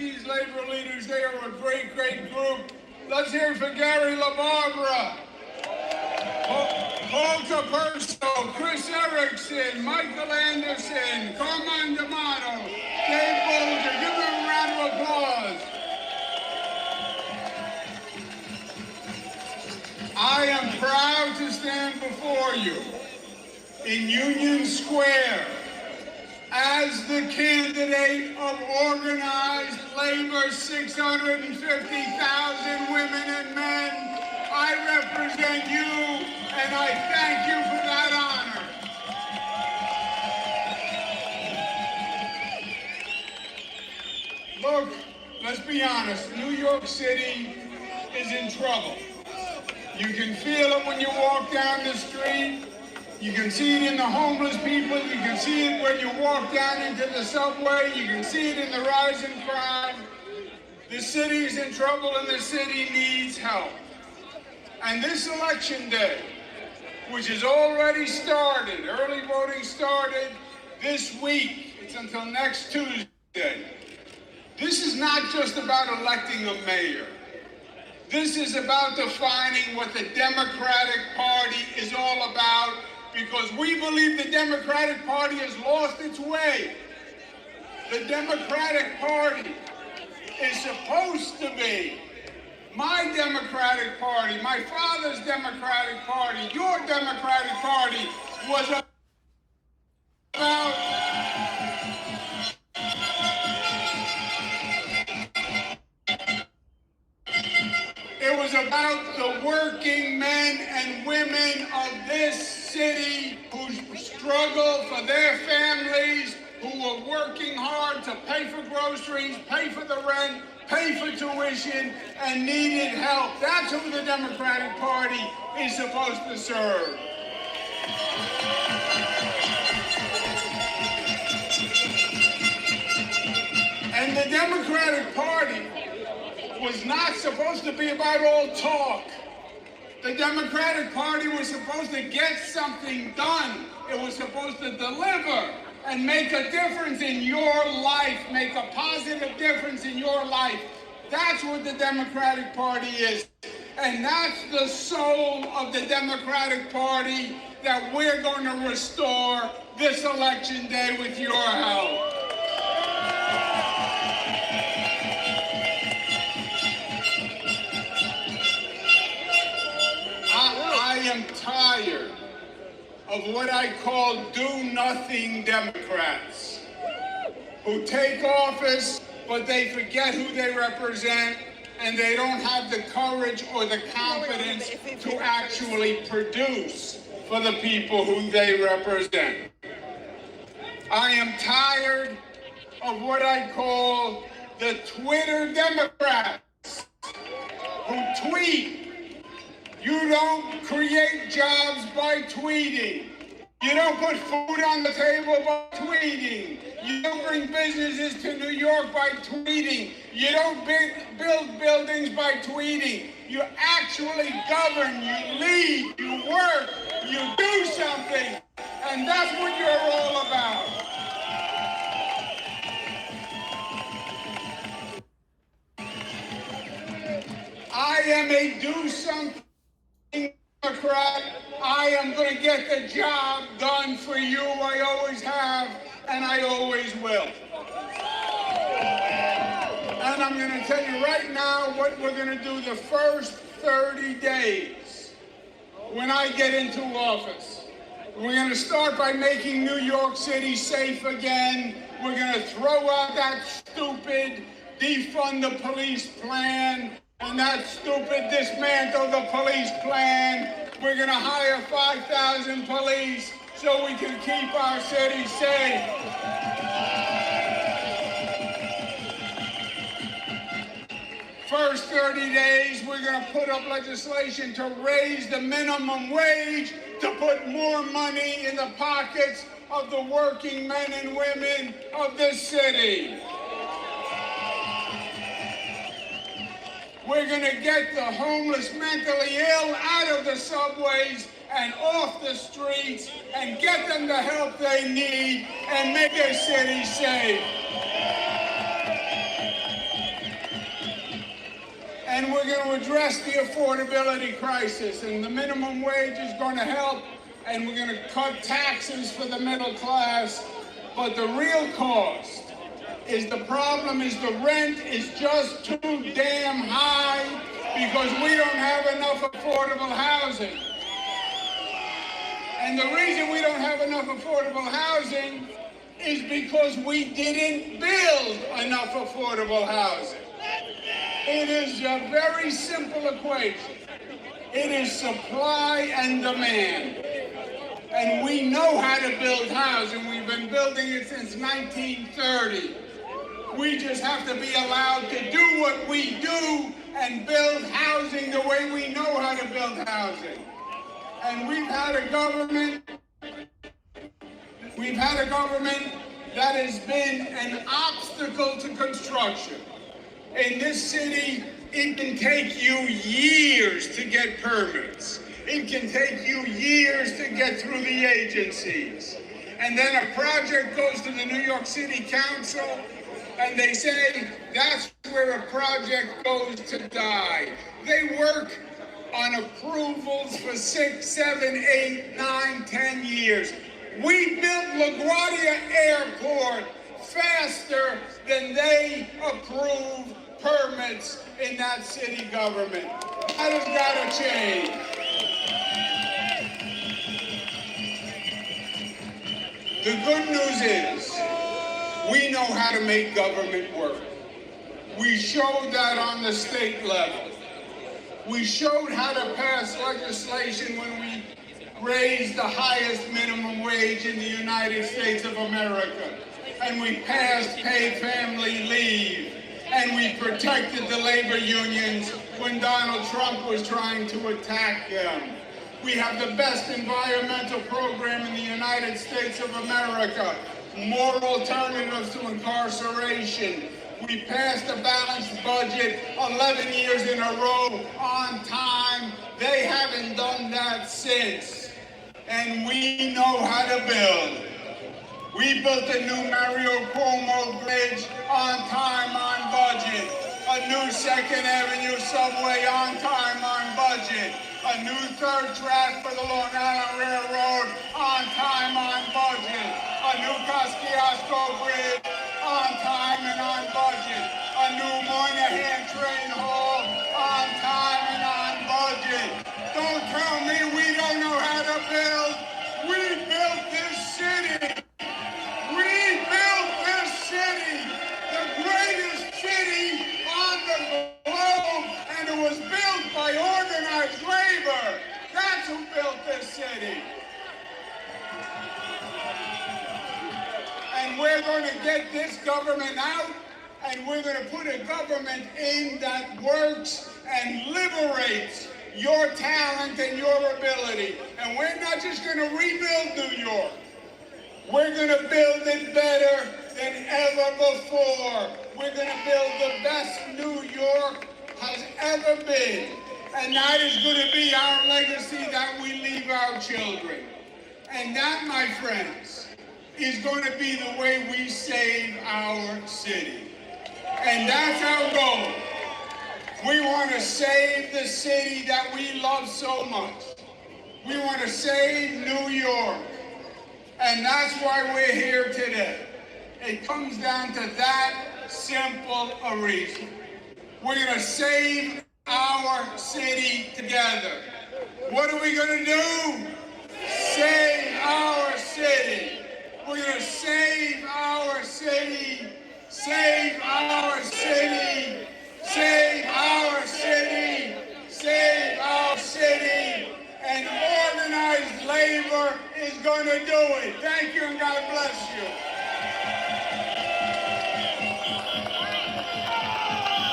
these labor leaders. They are a great, great group. Let's hear it for Gary LaBarbera, Paul Caperso, Chris Erickson, Michael Anderson, Carmine D'Amato, Dave Bolger. Give them a round of applause. I am proud to stand before you in Union Square as the candidate of organized labor, 650,000 women and men. I represent you, and I thank you for that honor. Look, let's be honest, New York City is in trouble. You can feel it when you walk down the street. You can see it in the homeless people. You can see it when you walk down into the subway. You can see it in the rise in crime. The city is in trouble and the city needs help. And this election day, which has already started, early voting started this week, it's until next Tuesday. This is not just about electing a mayor. This is about defining what the Democratic Party is all about, because we believe the Democratic Party has lost its way. The Democratic Party is supposed to be my Democratic Party, my father's Democratic Party, your Democratic Party was about the working men and women of this city who struggle for their families, who are working hard to pay for groceries, pay for the rent, pay for tuition, and needed help. That's who the Democratic Party is supposed to serve. And the Democratic Party was not supposed to be about all talk. The Democratic Party was supposed to get something done. It was supposed to deliver and make a difference in your life, make a positive difference in your life. That's what the Democratic Party is. And that's the soul of the Democratic Party that we're going to restore this election day with your help. I am tired of what I call do-nothing Democrats who take office, but they forget who they represent, and they don't have the courage or the confidence to actually produce for the people who they represent. I am tired of what I call the Twitter Democrats who tweet. You don't create jobs by tweeting. You don't put food on the table by tweeting. You don't bring businesses to New York by tweeting. You don't build buildings by tweeting. You actually govern, you lead, you work, you do something. And that's what you're all about. I am a do-something Democrat. I am going to get the job done for you. I always have, and I always will. And I'm going to tell you right now what we're going to do the first 30 days when I get into office. We're going to start by making New York City safe again. We're going to throw out that stupid defund the police plan and that stupid dismantle the police plan. We're going to hire 5,000 police so we can keep our city safe. First 30 days, we're going to put up legislation to raise the minimum wage, to put more money in the pockets of the working men and women of this city. We're going to get the homeless, mentally ill out of the subways and off the streets and get them the help they need and make their city safe. we're going to address the affordability crisis, and the minimum wage is going to help, and we're going to cut taxes for the middle class. But the real cost is the rent is just too damn high because we don't have enough affordable housing. And the reason we don't have enough affordable housing is because we didn't build enough affordable housing. It is a very simple equation. It is supply and demand. And we know how to build housing. We've been building it since 1930. We just have to be allowed to do what we do and build housing the way we know how to build housing. And we've had a government that has been an obstacle to construction. In this city, it can take you years to get permits. It can take you years to get through the agencies. And then a project goes to the New York City Council, and they say that's where a project goes to die. They work on approvals for 6, 7, 8, 9, 10 years. We built LaGuardia Airport faster than they approve permits in that city government. That has got to change. The good news is we know how to make government work. We showed that on the state level. We showed how to pass legislation when we raised the highest minimum wage in the United States of America. And we passed paid family leave. And we protected the labor unions when Donald Trump was trying to attack them. We have the best environmental program in the United States of America. More alternatives to incarceration. We passed a balanced budget 11 years in a row on time. They haven't done that since. And we know how to build. We built a new Mario Cuomo bridge on time, on budget. A new 2nd Avenue subway on time, on budget. A new 3rd track for the Long Island Railroad on time, on budget. A new Kosciuszko Bridge on time and on budget. A new Moynihan train hall on time and on budget. Don't tell me we don't know how to build. We built this city. We built this city, the greatest city on the globe, and it was built by organized labor. That's who built this city. And we're going to get this government out, and we're going to put a government in that works and liberates your talent and your ability. And we're not just going to rebuild New York. We're going to build it better than ever before. We're going to build the best New York has ever been. And that is going to be our legacy that we leave our children. And that, my friends, is going to be the way we save our city. And that's our goal. We want to save the city that we love so much. We want to save New York. And that's why we're here today. It comes down to that simple a reason. We're going to save our city together. What are we going to do? Save our city. We're going to save our city. Save our city. Save our city. Save our city. And organized labor is going to do it. Thank you and God bless you.